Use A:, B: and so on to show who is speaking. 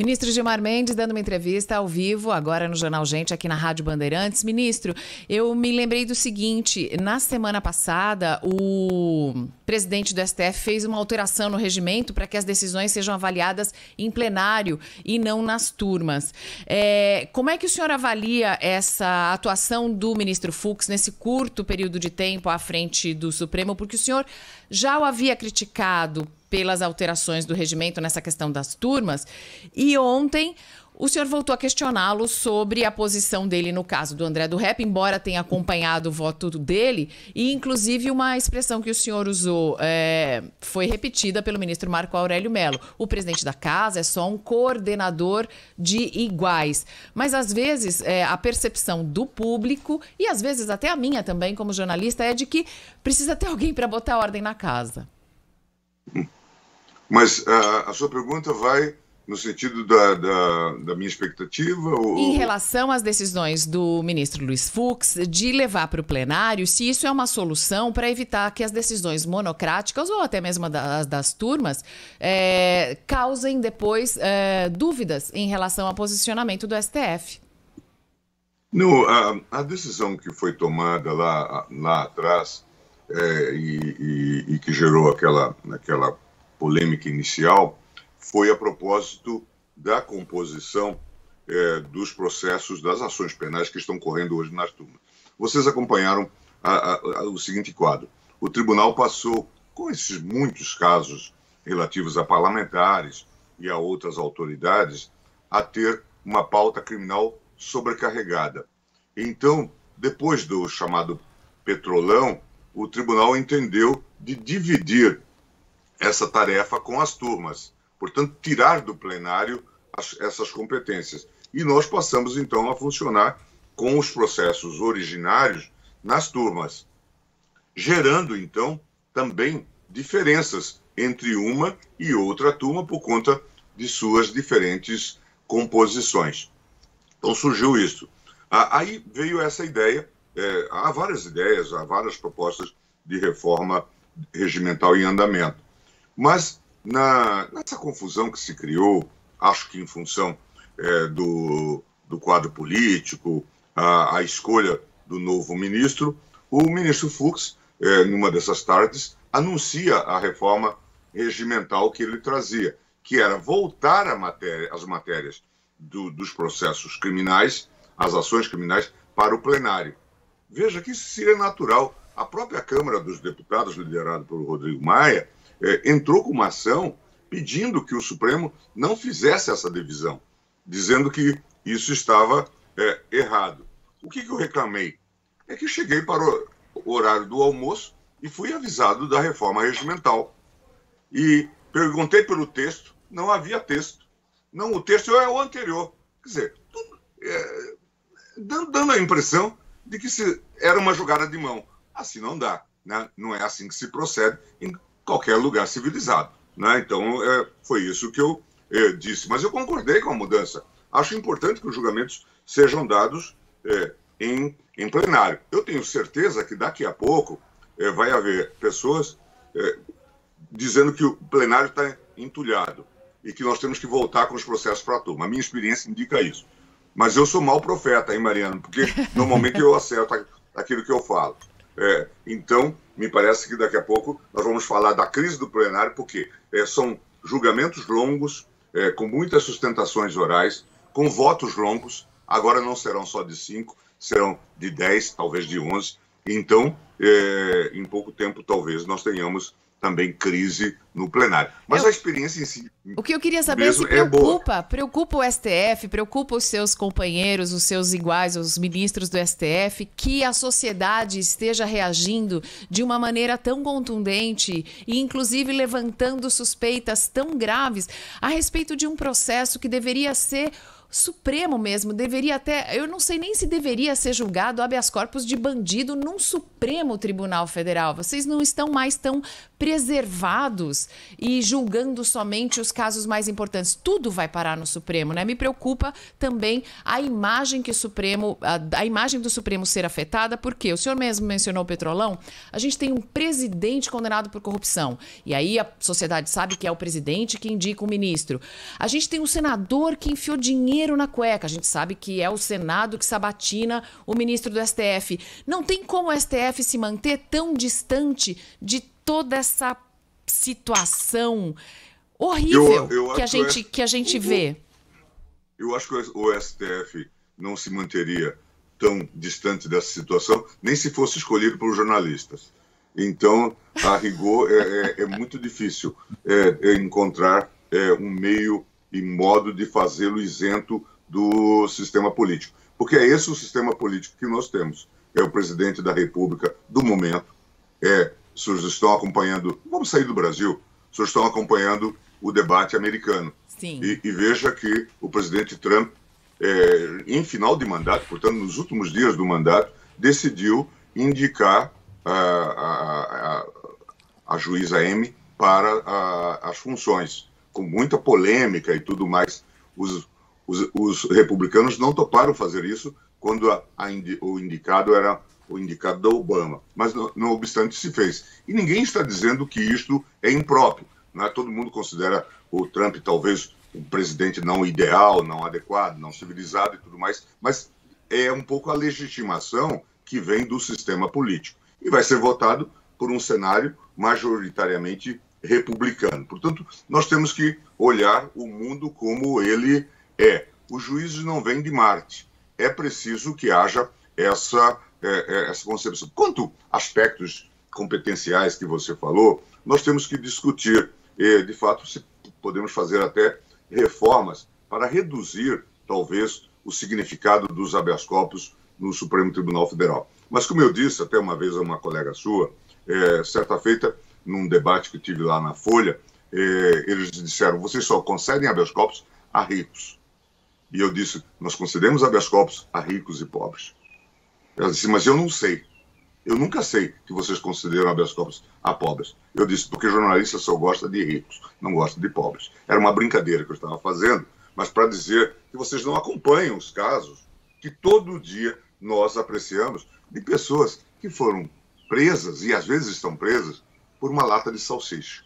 A: Ministro Gilmar Mendes dando uma entrevista ao vivo, agora no Jornal Gente, aqui na Rádio Bandeirantes. Ministro, eu me lembrei do seguinte, na semana passada, o presidente do STF fez uma alteração no regimento para que as decisões sejam avaliadas em plenário e não nas turmas. Como é que o senhor avalia essa atuação do ministro Fux nesse curto período de tempo à frente do Supremo? Porque o senhor já o havia criticado pelas alterações do regimento nessa questão das turmas, e ontem o senhor voltou a questioná-lo sobre a posição dele no caso do André do Rep, embora tenha acompanhado o voto dele, e inclusive uma expressão que o senhor usou foi repetida pelo ministro Marco Aurélio Mello. O presidente da casa é só um coordenador de iguais. Mas às vezes a percepção do público, e às vezes até a minha também como jornalista, é de que precisa ter alguém para botar ordem na casa.
B: Mas a sua pergunta vai no sentido da minha expectativa?
A: Em relação às decisões do ministro Luiz Fux de levar para o plenário, se isso é uma solução para evitar que as decisões monocráticas ou até mesmo das turmas causem depois dúvidas em relação ao posicionamento do STF.
B: Não, a decisão que foi tomada lá atrás e que gerou aquela polêmica inicial foi a propósito da composição dos processos das ações penais que estão correndo hoje nas turmas. Vocês acompanharam o seguinte quadro. O tribunal passou, com esses muitos casos relativos a parlamentares e a outras autoridades, a ter uma pauta criminal sobrecarregada. Então, depois do chamado Petrolão, o tribunal entendeu de dividir essa tarefa com as turmas, portanto, tirar do plenário essas competências. E nós passamos, então, a funcionar com os processos originários nas turmas, gerando, então, também diferenças entre uma e outra turma por conta de suas diferentes composições. Então, surgiu isso. Aí veio essa ideia, há várias ideias, há várias propostas de reforma regimental em andamento. Mas, nessa confusão que se criou, acho que em função do quadro político, a escolha do novo ministro, o ministro Fux, numa dessas tardes, anuncia a reforma regimental que ele trazia, que era voltar as matérias dos processos criminais, as ações criminais, para o plenário. Veja que isso seria natural. A própria Câmara dos Deputados, liderada pelo Rodrigo Maia, entrou com uma ação pedindo que o Supremo não fizesse essa divisão, dizendo que isso estava errado. O que eu reclamei? É que cheguei para o horário do almoço e fui avisado da reforma regimental. E perguntei pelo texto, não havia texto. Não, o texto é o anterior. Quer dizer, dando a impressão de que era uma jogada de mão. Assim não dá, né? Não é assim que se procede em qualquer lugar civilizado, né? Então, foi isso que eu disse. Mas eu concordei com a mudança. Acho importante que os julgamentos sejam dados em plenário. Eu tenho certeza que daqui a pouco vai haver pessoas dizendo que o plenário está entulhado e que nós temos que voltar com os processos para a turma. A minha experiência indica isso. Mas eu sou mau profeta, hein, Mariano? Porque normalmente eu acerto aquilo que eu falo. Então, me parece que daqui a pouco nós vamos falar da crise do plenário, porque são julgamentos longos, com muitas sustentações orais, com votos longos. Agora não serão só de 5, serão de 10, talvez de 11. Então, em pouco tempo, talvez, nós tenhamos também crise no plenário. Mas a experiência em si...
A: O que eu queria saber é se preocupa o STF, preocupa os seus companheiros, os seus iguais, os ministros do STF, que a sociedade esteja reagindo de uma maneira tão contundente e, inclusive, levantando suspeitas tão graves a respeito de um processo que deveria ser Supremo mesmo deveria até, eu não sei nem se deveria ser julgado habeas corpus de bandido num Supremo Tribunal Federal. Vocês não estão mais tão preservados e julgando somente os casos mais importantes. Tudo vai parar no Supremo, né? Me preocupa também a imagem que o Supremo, a imagem do Supremo ser afetada, porque o senhor mesmo mencionou o Petrolão, a gente tem um presidente condenado por corrupção. E aí a sociedade sabe que é o presidente que indica o ministro. A gente tem um senador que enfiou dinheiro na cueca. A gente sabe que é o Senado que sabatina o ministro do STF. Não tem como o STF se manter tão distante de toda essa situação horrível que a gente vê.
B: Eu acho que o STF não se manteria tão distante dessa situação, nem se fosse escolhido por jornalistas. Então, a rigor, é muito difícil encontrar um meio e modo de fazê-lo isento do sistema político. Porque é esse o sistema político que nós temos. É o presidente da República do momento. Os senhores estão acompanhando... Vamos sair do Brasil. Os senhores estão acompanhando o debate americano.
A: Sim.
B: E veja que o presidente Trump, em final de mandato, portanto, nos últimos dias do mandato, decidiu indicar a juíza M para as funções, com muita polêmica e tudo mais. Os republicanos não toparam fazer isso quando o indicado era o indicado da Obama. Mas, não obstante, se fez. E ninguém está dizendo que isto é impróprio. Não é? Todo mundo considera o Trump talvez um presidente não ideal, não adequado, não civilizado e tudo mais, mas é um pouco a legitimação que vem do sistema político. E vai ser votado por um cenário majoritariamente republicano. Portanto, nós temos que olhar o mundo como ele é. Os juízes não vêm de Marte. É preciso que haja essa concepção. Quanto a aspectos competenciais que você falou, nós temos que discutir. De fato, se podemos fazer até reformas para reduzir, talvez, o significado dos habeas corpus no Supremo Tribunal Federal. Mas, como eu disse até uma vez a uma colega sua, certa feita, num debate que tive lá na Folha, eles disseram, vocês só concedem habeas corpus a ricos. E eu disse, nós concedemos habeas corpus a ricos e pobres. Ela disse, mas eu não sei. Eu nunca sei que vocês concederam habeas corpus a pobres. Eu disse, porque jornalista só gosta de ricos, não gosta de pobres. Era uma brincadeira que eu estava fazendo, mas para dizer que vocês não acompanham os casos que todo dia nós apreciamos de pessoas que foram presas, e às vezes estão presas, por uma lata de salsicha.